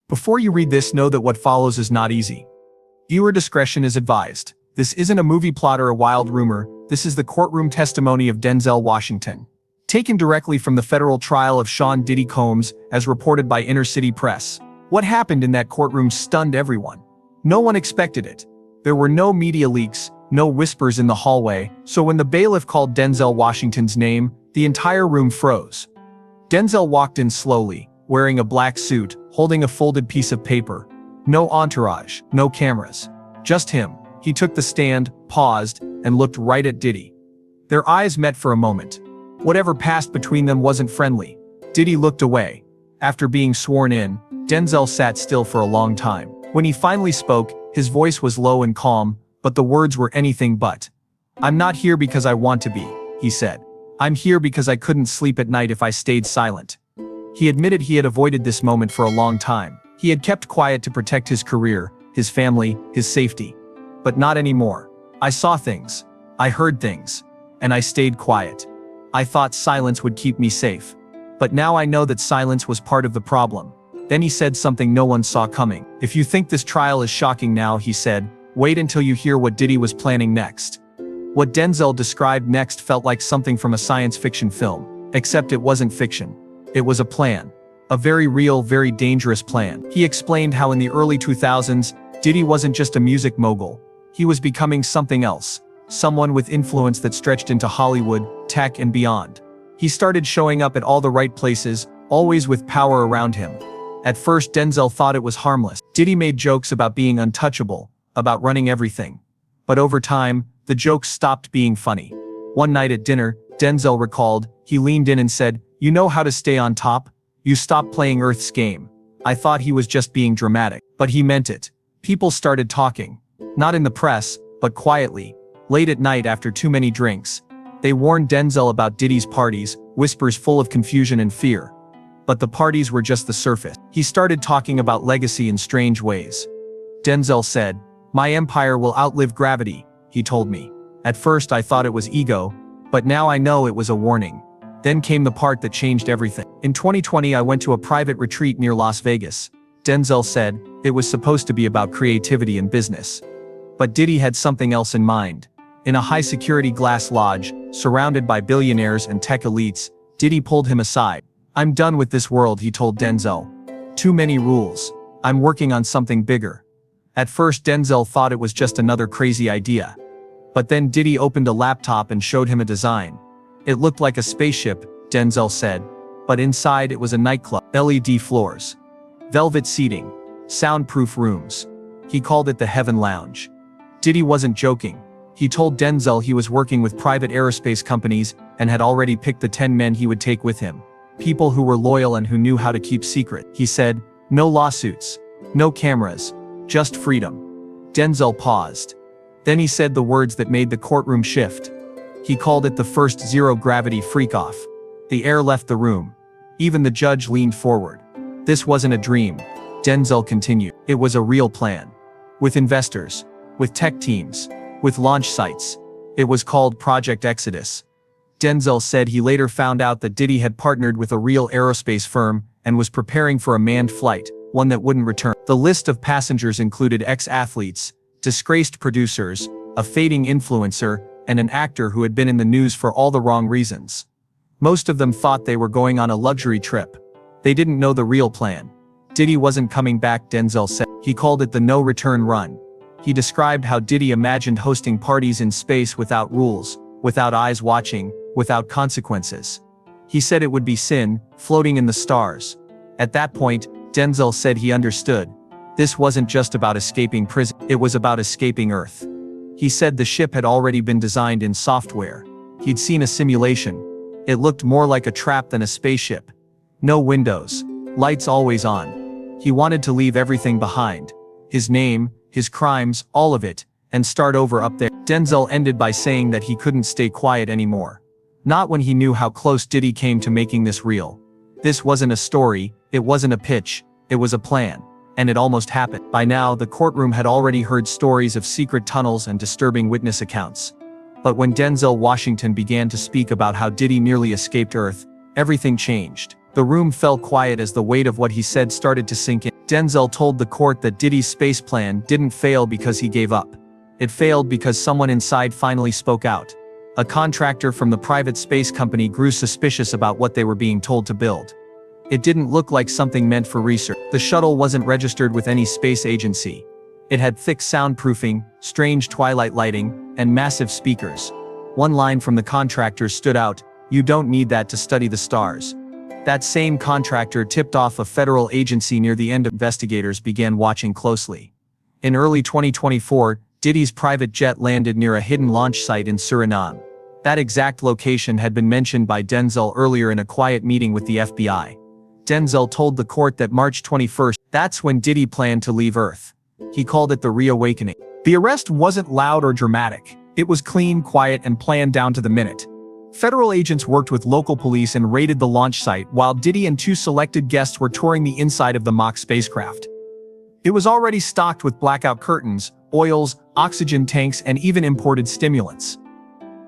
Before you read this, know that what follows is not easy. Viewer discretion is advised. This isn't a movie plot or a wild rumor, this is the courtroom testimony of Denzel Washington. Taken directly from the federal trial of Sean Diddy Combs, as reported by Inner City Press. What happened in that courtroom stunned everyone. No one expected it. There were no media leaks, no whispers in the hallway, so when the bailiff called Denzel Washington's name, the entire room froze. Denzel walked in slowly, wearing a black suit, holding a folded piece of paper. No entourage, no cameras. Just him. He took the stand, paused, and looked right at Diddy. Their eyes met for a moment. Whatever passed between them wasn't friendly. Diddy looked away. After being sworn in, Denzel sat still for a long time. When he finally spoke, his voice was low and calm, but the words were anything but. "I'm not here because I want to be," he said. "I'm here because I couldn't sleep at night if I stayed silent." He admitted he had avoided this moment for a long time. He had kept quiet to protect his career, his family, his safety. But not anymore. "I saw things. I heard things. And I stayed quiet. I thought silence would keep me safe. But now I know that silence was part of the problem." Then he said something no one saw coming. "If you think this trial is shocking now," he said, "wait until you hear what Diddy was planning next." What Denzel described next felt like something from a science fiction film. Except it wasn't fiction. It was a plan. A very real, very dangerous plan. He explained how in the early 2000s, Diddy wasn't just a music mogul. He was becoming something else. Someone with influence that stretched into Hollywood, tech, and beyond. He started showing up at all the right places, always with power around him. At first, Denzel thought it was harmless. Diddy made jokes about being untouchable, about running everything. But over time, the jokes stopped being funny. One night at dinner, Denzel recalled, he leaned in and said, "You know how to stay on top? You stopped playing Earth's game." I thought he was just being dramatic. But he meant it. People started talking. Not in the press, but quietly. Late at night after too many drinks. They warned Denzel about Diddy's parties, whispers full of confusion and fear. But the parties were just the surface. He started talking about legacy in strange ways. Denzel said, "My empire will outlive gravity," he told me. At first I thought it was ego, but now I know it was a warning. Then came the part that changed everything. "In 2020 I went to a private retreat near Las Vegas." Denzel said, "It was supposed to be about creativity and business. But Diddy had something else in mind. In a high-security glass lodge, surrounded by billionaires and tech elites, Diddy pulled him aside. "I'm done with this world," he told Denzel. "Too many rules. I'm working on something bigger." At first Denzel thought it was just another crazy idea. But then Diddy opened a laptop and showed him a design. It looked like a spaceship, Denzel said. But inside it was a nightclub. LED floors. Velvet seating. Soundproof rooms. He called it the Heaven Lounge. Diddy wasn't joking. He told Denzel he was working with private aerospace companies and had already picked the 10 men he would take with him. People who were loyal and who knew how to keep secret. He said, "No lawsuits. No cameras. Just freedom." Denzel paused. Then he said the words that made the courtroom shift. He called it the first zero-gravity freak-off. The air left the room. Even the judge leaned forward. "This wasn't a dream," Denzel continued. "It was a real plan. With investors. With tech teams. With launch sites. It was called Project Exodus." Denzel said he later found out that Diddy had partnered with a real aerospace firm and was preparing for a manned flight, one that wouldn't return. The list of passengers included ex-athletes, disgraced producers, a fading influencer, and an actor who had been in the news for all the wrong reasons. Most of them thought they were going on a luxury trip. They didn't know the real plan. Diddy wasn't coming back, Denzel said. He called it the no-return run. He described how Diddy imagined hosting parties in space without rules, without eyes watching, without consequences. He said it would be sin, floating in the stars. At that point, Denzel said he understood. This wasn't just about escaping prison, it was about escaping Earth. He said the ship had already been designed in software. He'd seen a simulation. It looked more like a trap than a spaceship. No windows. Lights always on. He wanted to leave everything behind. His name, his crimes, all of it, and start over up there. Denzel ended by saying that he couldn't stay quiet anymore. Not when he knew how close Diddy came to making this real. This wasn't a story, it wasn't a pitch, it was a plan. And it almost happened. By now, the courtroom had already heard stories of secret tunnels and disturbing witness accounts. But when Denzel Washington began to speak about how Diddy nearly escaped Earth, everything changed. The room fell quiet as the weight of what he said started to sink in. Denzel told the court that Diddy's space plan didn't fail because he gave up. It failed because someone inside finally spoke out. A contractor from the private space company grew suspicious about what they were being told to build. It didn't look like something meant for research. The shuttle wasn't registered with any space agency. It had thick soundproofing, strange twilight lighting, and massive speakers. One line from the contractor stood out: "You don't need that to study the stars." That same contractor tipped off a federal agency near the end. Investigators began watching closely. In early 2024, Diddy's private jet landed near a hidden launch site in Suriname. That exact location had been mentioned by Denzel earlier in a quiet meeting with the FBI. Denzel told the court that March 21st, that's when Diddy planned to leave Earth. He called it the reawakening. The arrest wasn't loud or dramatic. It was clean, quiet, and planned down to the minute. Federal agents worked with local police and raided the launch site while Diddy and 2 selected guests were touring the inside of the mock spacecraft. It was already stocked with blackout curtains, oils, oxygen tanks, and even imported stimulants.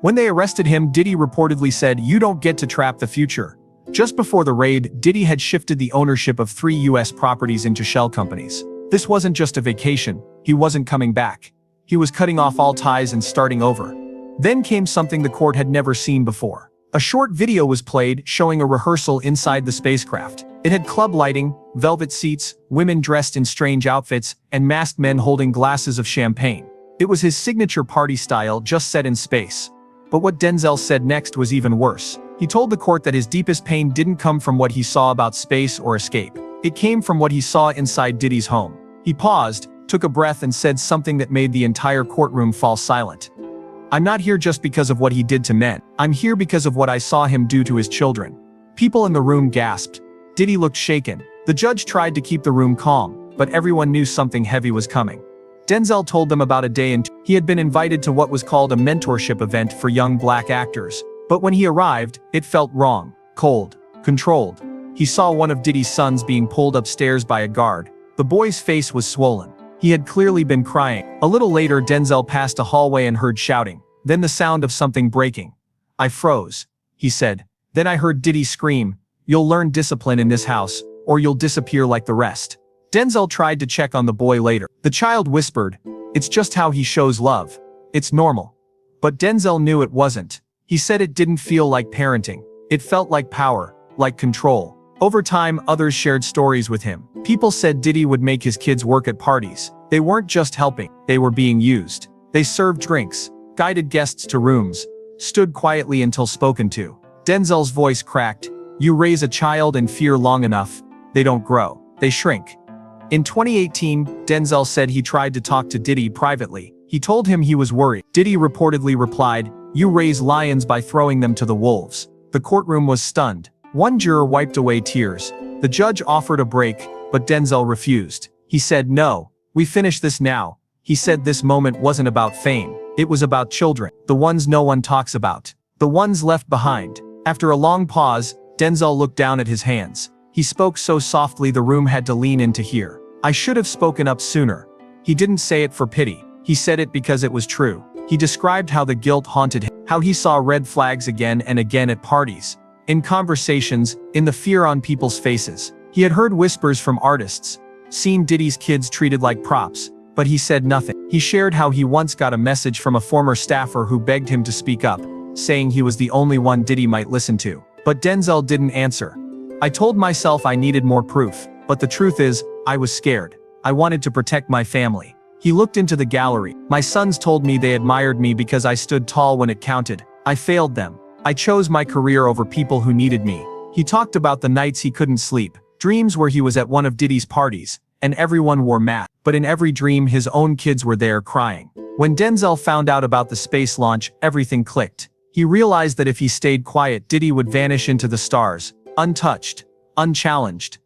When they arrested him, Diddy reportedly said, "You don't get to trap the future." Just before the raid, Diddy had shifted the ownership of 3 U.S. properties into shell companies. This wasn't just a vacation. He wasn't coming back. He was cutting off all ties and starting over. Then came something the court had never seen before. A short video was played showing a rehearsal inside the spacecraft. It had club lighting, velvet seats, women dressed in strange outfits, and masked men holding glasses of champagne. It was his signature party style, just set in space. But what Denzel said next was even worse. He told the court that his deepest pain didn't come from what he saw about space or escape. It came from what he saw inside Diddy's home. He paused, took a breath, and said something that made the entire courtroom fall silent. "I'm not here just because of what he did to men. I'm here because of what I saw him do to his children." People in the room gasped. Diddy looked shaken. The judge tried to keep the room calm, but everyone knew something heavy was coming. Denzel told them about a day he had been invited to what was called a mentorship event for young black actors. But when he arrived, it felt wrong, cold, controlled. He saw one of Diddy's sons being pulled upstairs by a guard. The boy's face was swollen. He had clearly been crying. A little later, Denzel passed a hallway and heard shouting. Then the sound of something breaking. "I froze," he said. "Then I heard Diddy scream, 'You'll learn discipline in this house, or you'll disappear like the rest.'" Denzel tried to check on the boy later. The child whispered, "It's just how he shows love. It's normal." But Denzel knew it wasn't. He said it didn't feel like parenting. It felt like power, like control. Over time, others shared stories with him. People said Diddy would make his kids work at parties. They weren't just helping, they were being used. They served drinks, guided guests to rooms, stood quietly until spoken to. Denzel's voice cracked. "You raise a child in fear long enough, they don't grow, they shrink." In 2018, Denzel said he tried to talk to Diddy privately. He told him he was worried. Diddy reportedly replied, "You raise lions by throwing them to the wolves." The courtroom was stunned. One juror wiped away tears. The judge offered a break, but Denzel refused. He said, "No, we finish this now." He said this moment wasn't about fame. It was about children. The ones no one talks about. The ones left behind. After a long pause, Denzel looked down at his hands. He spoke so softly the room had to lean in to hear. "I should have spoken up sooner." He didn't say it for pity. He said it because it was true. He described how the guilt haunted him, how he saw red flags again and again at parties, in conversations, in the fear on people's faces. He had heard whispers from artists, seen Diddy's kids treated like props, but he said nothing. He shared how he once got a message from a former staffer who begged him to speak up, saying he was the only one Diddy might listen to. But Denzel didn't answer. "I told myself I needed more proof, but the truth is, I was scared. I wanted to protect my family." He looked into the gallery. "My sons told me they admired me because I stood tall when it counted. I failed them. I chose my career over people who needed me." He talked about the nights he couldn't sleep, dreams where he was at one of Diddy's parties, and everyone wore masks. But in every dream his own kids were there crying. When Denzel found out about the space launch, everything clicked. He realized that if he stayed quiet, Diddy would vanish into the stars, untouched, unchallenged.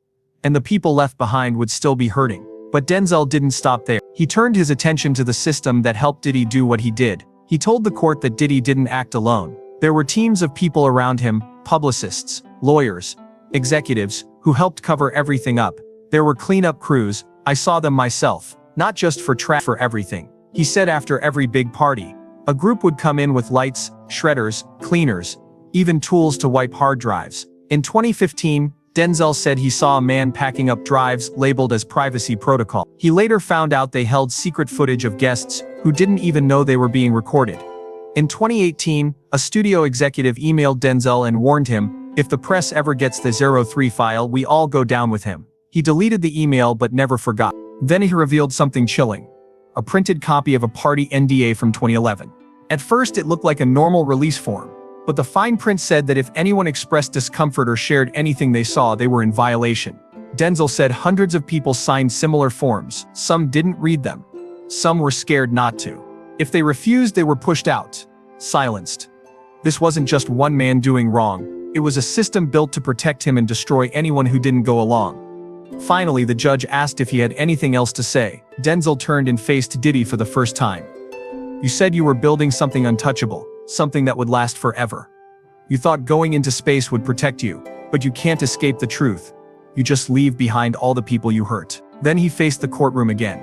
And the people left behind would still be hurting. But Denzel didn't stop there. He turned his attention to the system that helped Diddy do what he did. He told the court that Diddy didn't act alone. There were teams of people around him, publicists, lawyers, executives, who helped cover everything up. There were cleanup crews. "I saw them myself, not just for for everything." He said after every big party, a group would come in with lights, shredders, cleaners, even tools to wipe hard drives. In 2015, Denzel said he saw a man packing up drives labeled as privacy protocol. He later found out they held secret footage of guests who didn't even know they were being recorded. In 2018, a studio executive emailed Denzel and warned him, "If the press ever gets the 03 file, we all go down with him." He deleted the email but never forgot. Then he revealed something chilling. A printed copy of a party NDA from 2011. At first it looked like a normal release form, but the fine print said that if anyone expressed discomfort or shared anything they saw, they were in violation. Denzel said hundreds of people signed similar forms. Some didn't read them. Some were scared not to. If they refused, they were pushed out, silenced. This wasn't just one man doing wrong. It was a system built to protect him and destroy anyone who didn't go along. Finally, the judge asked if he had anything else to say. Denzel turned and faced Diddy for the first time. "You said you were building something untouchable, something that would last forever. You thought going into space would protect you, but you can't escape the truth. You just leave behind all the people you hurt." Then he faced the courtroom again.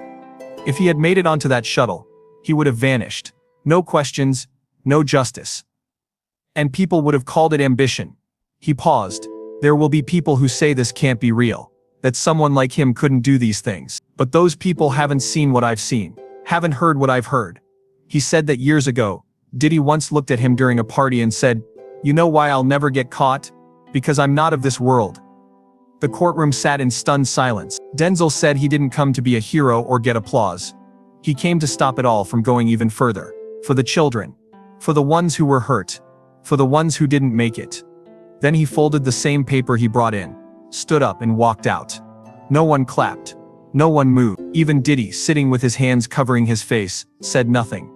If he had made it onto that shuttle, he would have vanished. No questions, no justice. And people would have called it ambition. He paused. "There will be people who say this can't be real, that someone like him couldn't do these things. But those people haven't seen what I've seen, haven't heard what I've heard." He said that years ago, Diddy once looked at him during a party and said, "You know why I'll never get caught? Because I'm not of this world." The courtroom sat in stunned silence. Denzel said he didn't come to be a hero or get applause. He came to stop it all from going even further. For the children. For the ones who were hurt. For the ones who didn't make it. Then he folded the same paper he brought in, stood up and walked out. No one clapped. No one moved. Even Diddy, sitting with his hands covering his face, said nothing.